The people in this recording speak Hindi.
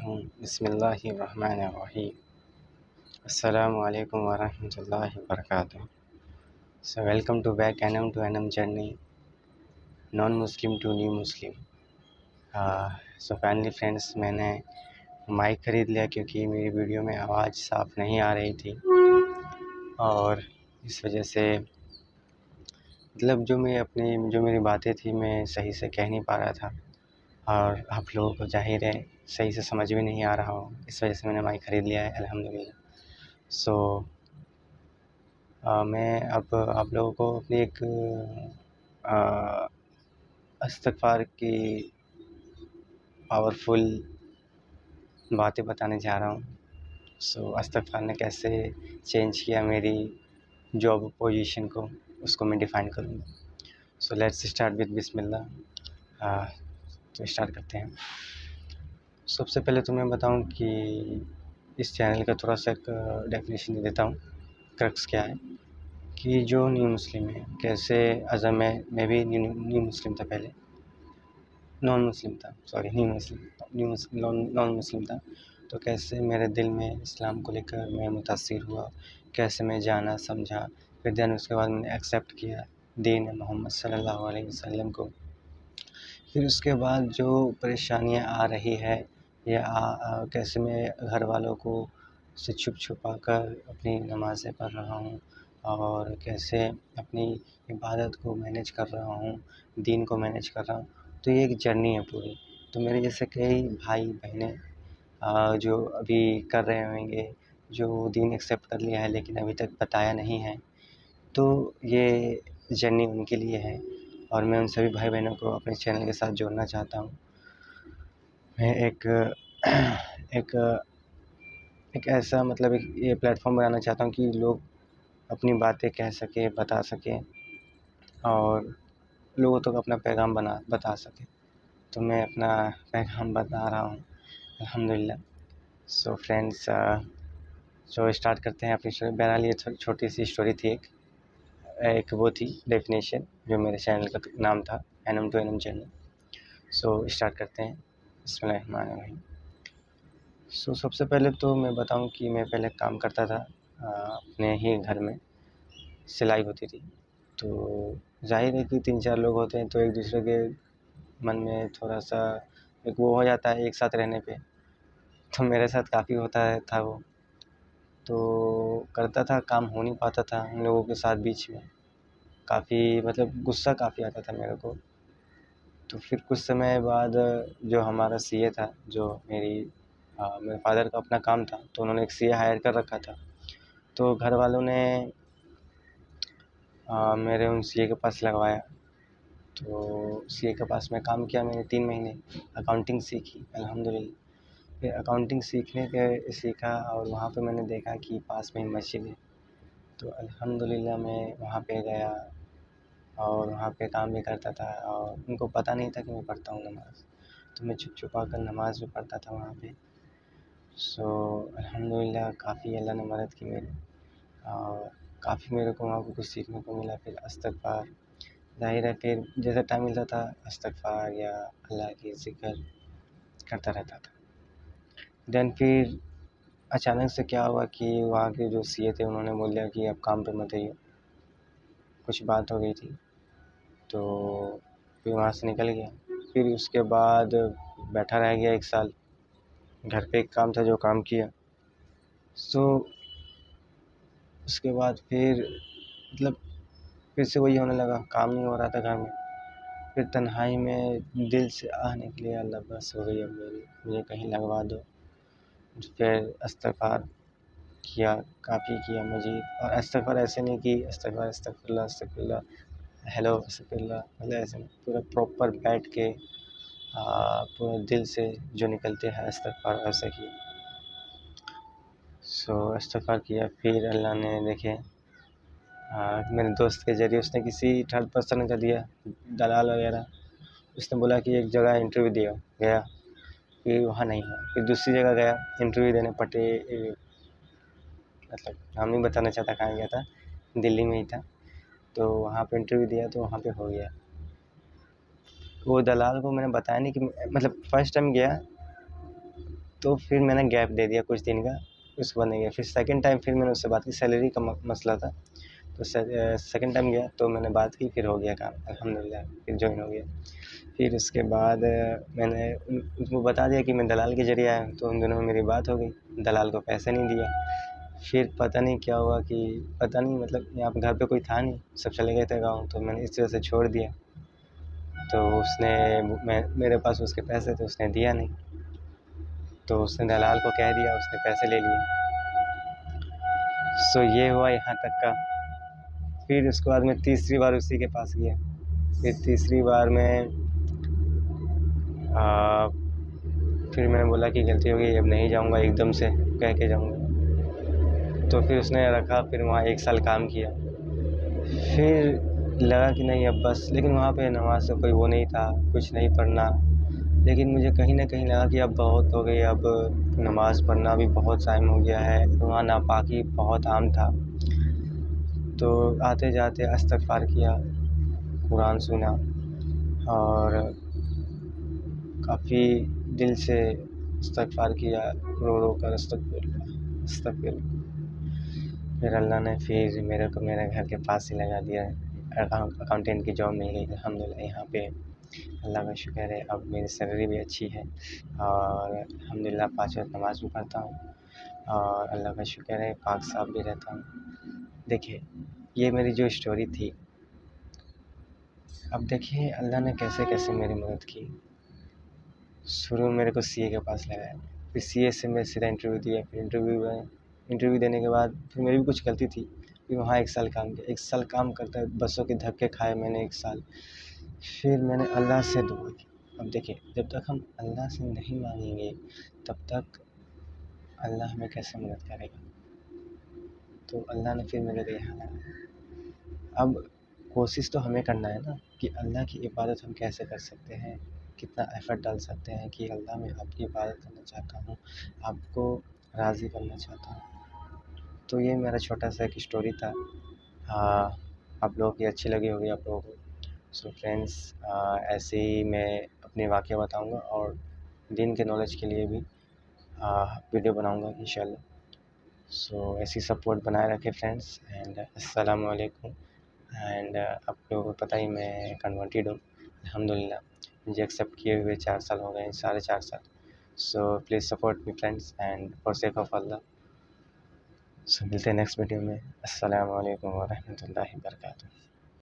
हूँ। बिस्मिल्लाहिर्रहमानिर्रहीम। अस्सलामु अलैकुम वरहमतुल्लाहि वबरकातुहू। So welcome to back Enam to Enam journey, non Muslim to new Muslim. So finally friends, मैंने माइक ख़रीद लिया क्योंकि मेरी वीडियो में आवाज़ साफ़ नहीं आ रही थी और इस वजह से मतलब जो मेरी बातें थी मैं सही से कह नहीं पा रहा था और आप लोगों को ज़ाहिर है सही से समझ में नहीं आ रहा हो। इस वजह से मैंने माइक ख़रीद लिया है अल्हम्दुलिल्लाह। सो मैं अब आप लोगों को अपनी एक इस्तिग़फ़ार की पावरफुल बातें बताने जा रहा हूँ। सो इस्तिग़फ़ार ने कैसे चेंज किया मेरी जॉब पोजीशन को, उसको मैं डिफ़ाइन करूँगा। सो लेट्स स्टार्ट विद बिस्मिल्लाह। तो स्टार्ट करते हैं। सबसे पहले तो मैं बताऊं कि इस चैनल का थोड़ा सा एक डेफिनेशन दे देता हूँ, क्रक्स क्या है कि जो न्यू मुस्लिम है कैसे मैं भी न्यू मुस्लिम था पहले, नॉन मुस्लिम था, तो कैसे मेरे दिल में इस्लाम को लेकर मैं मुतासिर हुआ, कैसे मैं जाना समझा, फिर देन उसके बाद मैंने एक्सेप्ट किया दीन मोहम्मद सल्लल्लाहु अलैहि वसल्लम को। फिर उसके बाद जो परेशानियां आ रही है या कैसे मैं घर वालों को से छुपा कर अपनी नमाज़ें पढ़ रहा हूँ और कैसे अपनी इबादत को मैनेज कर रहा हूँ, दीन को मैनेज कर रहा हूँ। तो ये एक जर्नी है पूरी। तो मेरे जैसे कई भाई बहनें जो अभी कर रहे होंगे, जो दीन एक्सेप्ट कर लिया है लेकिन अभी तक बताया नहीं है, तो ये जर्नी उनके लिए है और मैं उन सभी भाई बहनों को अपने चैनल के साथ जोड़ना चाहता हूँ। मैं एक एक एक ऐसा मतलब एक ये प्लेटफॉर्म बनाना चाहता हूँ कि लोग अपनी बातें कह सकें, बता सकें और लोगों तक अपना पैगाम बता सकें। तो मैं अपना पैगाम बता रहा हूँ अल्हम्दुलिल्लाह। सो फ्रेंड्स, जो स्टार्ट करते हैं अपनी स्टोरी। बहरहाल ये छोटी सी स्टोरी थी, एक वो थी डेफिनेशन जो मेरे चैनल का नाम था, एनम टू एनम चैनल। सो स्टार्ट करते हैं। बिस्मिल्लाहिर्रहमानिर्रहीम। सो सबसे पहले तो मैं बताऊं कि मैं पहले काम करता था अपने ही घर में, सिलाई होती थी। तो जाहिर है कि 3-4 लोग होते हैं तो एक दूसरे के मन में थोड़ा सा एक वो हो जाता है एक साथ रहने पे। तो मेरे साथ काफ़ी होता था वो, तो करता था, काम हो नहीं पाता था हम लोगों के साथ बीच में। काफ़ी मतलब गुस्सा काफ़ी आता था मेरे को। तो फिर कुछ समय बाद जो हमारा सीए था, जो मेरे फादर का अपना काम था, तो उन्होंने एक सीए हायर कर रखा था। तो घर वालों ने मेरे उन सीए के पास लगवाया। तो सीए के पास मैं काम किया, मैंने 3 महीने अकाउंटिंग सीखी अल्हम्दुलिल्लाह। फिर अकाउंटिंग सीखा और वहाँ पे मैंने देखा कि पास में ही मस्जिद है, तो अल्हम्दुलिल्लाह मैं वहाँ पे गया और वहाँ पे काम भी करता था और उनको पता नहीं था कि मैं पढ़ता हूँ नमाज़। तो मैं छुपा कर नमाज़ भी पढ़ता था वहाँ पे। सो अल्हम्दुलिल्लाह काफ़ी अल्लाह ने मदद की मेरी और काफ़ी मेरे को वहाँ पे कुछ सीखने को मिला। फिर इस्तिग़फ़ार, ज़ाहिर है फिर जैसा टाइम मिलता था इस्तिग़फ़ार या अल्लाह की ज़िक्र करता रहता था। देन फिर अचानक से क्या हुआ कि वहाँ के जो सीए थे उन्होंने बोल दिया कि अब काम पे मत आइए। कुछ बात हो गई थी, तो फिर वहाँ से निकल गया। फिर उसके बाद बैठा रह गया 1 साल। घर पे एक काम था जो काम किया। सो उसके बाद फिर मतलब फिर से वही होने लगा, काम नहीं हो रहा था घर में। फिर तन्हाई में दिल से आह निकली, अल्लाह बस हो गई अब मेरी, मुझे कहीं लगवा दो। फिर इस्तिग़फ़ार किया, काफ़ी किया मज़ीद। और इस्तिग़फ़ार ऐसे नहीं कि अस्तग़फ़िरुल्लाह अस्तग़फ़िरुल्लाह अस्तग़फ़िरुल्लाह हेलो अस्तग़फ़िरुल्लाह, मतलब ऐसे नहीं, पूरा प्रॉपर बैठ के पूरे दिल से जो निकलते हैं इस्तिग़फ़ार वैसे किया। सो इस्तिग़फ़ार किया। फिर अल्लाह ने देखे मेरे दोस्त के ज़रिए उसने किसी थर्ड पर्सन का दिया, दलाल वगैरह। उसने बोला कि एक जगह इंटरव्यू दिया, गया, फिर वहाँ नहीं हुआ। फिर दूसरी जगह गया इंटरव्यू देने, मतलब नाम नहीं बताना चाहता कहाँ गया था, दिल्ली में ही था। तो वहाँ पे इंटरव्यू दिया तो वहाँ पे हो गया। वो दलाल को मैंने बताया नहीं कि मतलब फर्स्ट टाइम गया तो फिर मैंने गैप दे दिया कुछ दिन का, उसके बाद नहीं गया। फिर सेकंड टाइम फिर मैंने उससे बात की, सैलरी का मसला था, तो सेकंड टाइम गया तो मैंने बात की, फिर हो गया काम अल्हम्दुलिल्लाह, फिर जॉइन हो गया। फिर उसके बाद मैंने उनको बता दिया कि मैं दलाल के ज़रिए आया हूँ, तो उन दोनों में मेरी बात हो गई, दलाल को पैसे नहीं दिया। फिर पता नहीं क्या हुआ कि पता नहीं, मतलब यहाँ पे घर पे कोई था नहीं, सब चले गए थे गाँव, तो मैंने इस वजह से छोड़ दिया। तो उसने मेरे पास उसके पैसे थे, उसने दिया नहीं, तो उसने दलाल को कह दिया, उसने पैसे ले लिए। सो ये हुआ यहाँ तक का। फिर उसके बाद मैं तीसरी बार उसी के पास गया। फिर तीसरी बार मैं फिर मैंने बोला कि गलती हो गई, अब नहीं जाऊँगा, एकदम से कह के जाऊँगा। तो फिर उसने रखा, फिर वहाँ 1 साल काम किया। फिर लगा कि नहीं अब बस, लेकिन वहाँ पे नमाज़ का कोई वो नहीं था, कुछ नहीं पढ़ना। लेकिन मुझे कहीं न कहीं लगा कि अब बहुत हो गई, अब नमाज़ पढ़ना भी बहुत टाइम हो गया है। वहाँ नापाकी बहुत आम था। तो आते-जाते इस्तिग़फ़ार किया, कुरान सुना और काफ़ी दिल से इस्तिग़फ़ार किया, रो-रो कर अस्तगफिरुल्लाह, अस्तगफिरुल्लाह। फिर अल्लाह ने फिर मेरे को मेरे घर के पास ही लगा दिया। अकाउंटेंट की जॉब मिल गई अल्हम्दुलिल्लाह यहाँ पे। अल्लाह का शुक्र है, अब मेरी सैलरी भी अच्छी है और अल्हम्दुलिल्लाह 5 वक़्त नमाज़ भी पढ़ता हूँ और अल्लाह का शुक्र है पाक साफ़ भी रहता हूँ। देखिए, ये मेरी जो स्टोरी थी, अब देखिए अल्लाह ने कैसे-कैसे मेरी मदद की। शुरू में मेरे को सीए के पास लगाया, फिर सीए से मैं सीधा इंटरव्यू दिया, फिर इंटरव्यू देने के बाद फिर मेरी भी कुछ गलती थी, फिर वहाँ 1 साल काम किया। 1 साल काम करते बसों के धक्के खाए मैंने 1 साल। फिर मैंने अल्लाह से दुआ की। अब देखिए, जब तक हम अल्लाह से नहीं मांगेंगे तब तक अल्लाह हमें कैसे मदद करेगा। तो अल्लाह ने फिर मेरे लिए यहाँ लगाया। अब कोशिश तो हमें करना है ना कि अल्लाह की इबादत हम कैसे कर सकते हैं, कितना एफ़र्ट डाल सकते हैं कि अल्लाह मैं आपकी इबादत करना चाहता हूँ, आपको राज़ी करना चाहता हूँ। तो ये मेरा छोटा-सा एक स्टोरी था। आप लोगों की अच्छी लगी होगी आप लोगों को। सो फ्रेंड्स, ऐसे ही मैं अपने वाक़या बताऊँगा और दीन के नॉलेज के लिए भी वीडियो बनाऊँगा इंशाल्लाह। सो ऐसी सपोर्ट बनाए रखें फ्रेंड्स एंड अस्सलामु अलैकुम। एंड आप लोगों को पता ही मैं कन्वर्टेड हूँ अल्हम्दुलिल्लाह, मुझे एक्सेप्ट किए हुए 4 साल हो गए, साढ़े 4 साल। So please support me friends and for sake of Allah. So मिलते हैं नेक्स्ट वीडियो में। अस्सलामु अलैकुम व रहमतुल्लाहि व बरकातुहू।